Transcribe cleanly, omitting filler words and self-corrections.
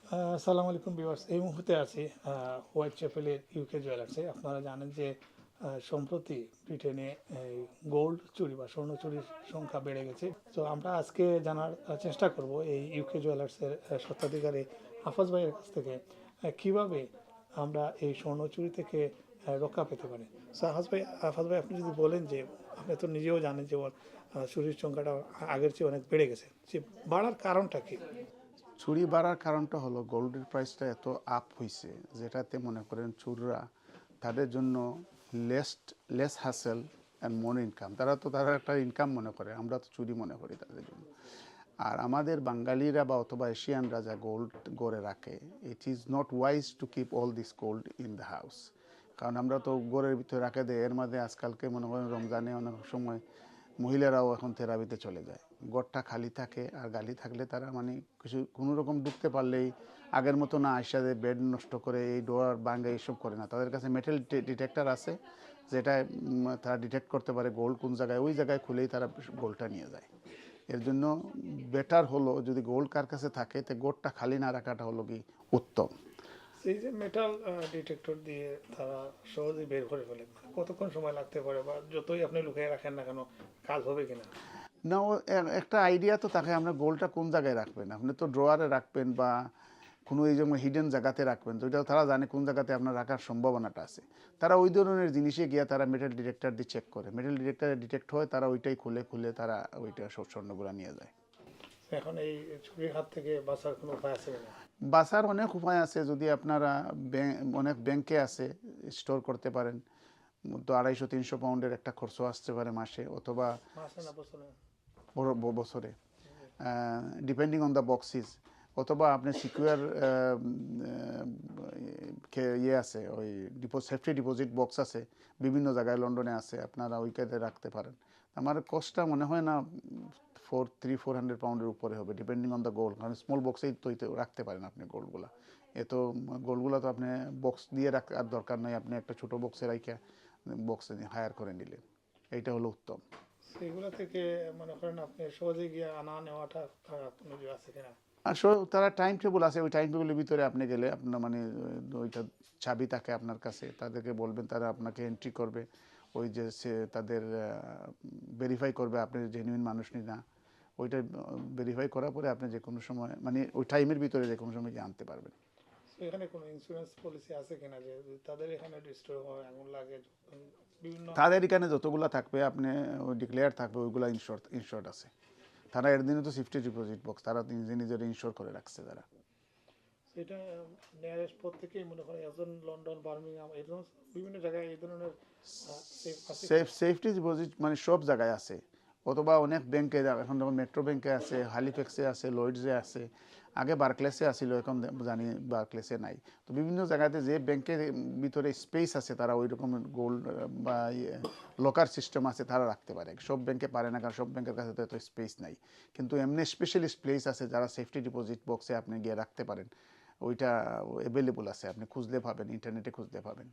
আসসালামু আলাইকুম ভিউয়ার্স, এই মুহূর্তে আছি হোয়াইট চ্যাপেলের ইউকে জুয়েলার্সে। আপনারা জানেন যে সম্প্রতি ব্রিটেনে গোল্ড চুরি বা স্বর্ণ চুরির সংখ্যা বেড়ে গেছে। তো আমরা আজকে জানার চেষ্টা করব এই ইউকে জুয়েলার্সের স্বত্বাধিকারী হাফাজ ভাইয়ের কাছ থেকে কিভাবে আমরা এই স্বর্ণ চুরি থেকে রক্ষা পেতে পারি। সো হাফাজ ভাই, আপনি যদি বলেন যে আপনি তো নিজেও জানেন যে চুরির সংখ্যাটা আগের চেয়ে অনেক বেড়ে গেছে, যে বাড়ার কারণটা কি? চুরি বাড়ার কারণটা হলো গোল্ডের প্রাইসটা এত আপ হয়েছে, যেটাতে মনে করেন চোররা তাদের জন্য less less hassle and more income. তারা একটা ইনকাম মনে করে, আমরা তো চুরি মনে করি তাদের জন্য। আর আমাদের বাঙালিরা বা অথবা এশিয়ানরা যা গোল্ড গড়ে রাখে, it is not wise to keep all this gold in the house. কারণ আমরা তো গড়ের ভিতরে রাখে দেয়, এর মধ্যে আজকালকে মনে করেন রমজানে অনেক সময় মহিলারাও এখন থেরাপিতে চলে যায়, গড়টা খালি থাকে। আর গালি থাকলে তারা মানে কোনো রকম ঢুকতে পারলেই আগের মতো না আসা যে বেড নষ্ট করে এই ডোয়ার ভাঙা এইসব করে না। তাদের কাছে মেটাল ডিটেক্টর আছে, যেটা তারা ডিটেক্ট করতে পারে গোল্ড কোন জায়গায়, ওই জায়গায় খুলেই তারা গোল্ডটা নিয়ে যায়। এর জন্য বেটার হলো যদি গোল্ড কার কাছে থাকে তো গোল্ডটা খালি না রাখাটা হলো কি উত্তম। এই যে মেটাল ডিটেক্টর দিয়ে তারা সহজেই বের করে ফেলে, মানে কতক্ষণ সময় লাগতে পারে, বা যতই আপনি লুকিয়ে রাখেন না কেন কাজ হবে কিনা? না, একটা আইডিয়া তো থাকে আপনার গোল্ডটা কোন জায়গায় রাখবেন। আপনি তো ড্রয়ারে রাখবেন বা কোনো এই যেমন হিডেন জায়গাতে রাখবেন, তো ওইটাও তারা জানে কোন জায়গাতে আপনার রাখার সম্ভাবনাটা আছে। তারা ওই ধরনের জিনিসে গিয়ে তারা মেটাল ডিটেক্টর দিয়ে চেক করে, মেটাল ডিটেক্টরে ডিটেক্ট হয়, তারা ওইটাই খুলে খুলে তারা ওইটা সব স্বর্ণগুলো নিয়ে যায়। এখন এই চুরির হাত থেকে বাঁচার কোনো উপায় আছে কিনা? বাঁচার অনেক উপায় আছে, যদি আপনারা অনেক ব্যাংকে আছে, স্টোর করতে পারেন। তো 250-300 পাউন্ডের একটা খরচ আসতে পারে মাসে অথবা মাসে না বছরে? বছরে, ডিপেন্ডিং অন দ্য বক্সিস। অথবা আপনি সিকিউর ইয়ে আছে, ওই সেফটি ডিপোজিট বক্স আছে বিভিন্ন জায়গায়, লন্ডনে আছে, আপনারা ওইখানে রাখতে পারেন। আমার কস্টটা মনে হয় না 400-400 পাউন্ডের উপরে হবে, ডিপেন্ডিং অন দ্য গোল্ড। কারণ স্মল বক্সেই তো রাখতে পারেন আপনি গোল্ডগুলা। এত গোল্ডগুলো তো আপনি বক্স দিয়ে রাখার দরকার নাই, আপনি একটা ছোটো বক্সে রাখা বক্সে হায়ার করে নিলেন, এইটা হলো উত্তম। সেগুলো থেকে মনে করেন আপনি সহজে গিয়ে আনা নেওয়াটা কোনো ইয়ে আছে কিনা? আসলে তারা টাইম টেবিল আছে, ওই টাইম টেবিলের ভিতরে আপনি গেলে আপনার মানে ওইটা চাবি থাকে আপনার কাছে, তাদেরকে বলবেন, তারা আপনাকে এন্ট্রি করবে। ওই যে সে তাদের ভেরিফাই করবে আপনি জেনুইন মানুষ না। ওইটা ভেরিফাই করার পরে আপনি যে কোনো সময় মানে ওই টাইমের ভিতরে যে কোনো সময় গিয়ে আনতে পারবেন। এখানে কোনো ইন্স্যুরেন্স পলিসি আছে কিনা, যে যদি তাদের এখানে ডিস্ট্রয় হয়, আগুন লাগে, বিভিন্ন? তাদের এখানে যতগুলো থাকবে আপনি ওই ডিক্লেয়ার থাকবে ওইগুলো ইনশোর্ড আছে। তারা এর দিনে তো সেফটি ডিপোজিট বক্স তারা নিজে নিজের ইনশোর করে রাখছে তারা। সেটা নিয়ারেস্ট প্রত্যেকেই মনে করে, একজন লন্ডন, বার্মিংহাম, এই ধরনের বিভিন্ন জায়গায় এই ধরনের সেফ আছে কিনা? সেফটি ডিপোজিট মানে সব জায়গায় আছে। অথবা অনেক ব্যাংকে, এখন যেমন মেট্রো ব্যাংকে আছে, হালিফ্যাক্সে আছে, লয়েডসে আছে, আগে বার্কলেসে আসিল, এখন জানি বার্কলেসে নাই। তো বিভিন্ন জায়গাতে যে ব্যাংকের ভিতরে স্পেস আছে তারা ওই রকম গোল্ড বা লকার সিস্টেম আছে, তারা রাখতে পারে। সব ব্যাংকে পারে না, কারণ সব ব্যাংকের কাছে তো এত স্পেস নাই। কিন্তু এমনি স্পেশালিস্ট প্লেস আছে যারা সেফটি ডিপোজিট বক্সে আপনি গিয়ে রাখতে পারেন। ওইটা অ্যাভেলেবল আছে, আপনি খুঁজলে পাবেন, ইন্টারনেটে খুঁজলে পাবেন।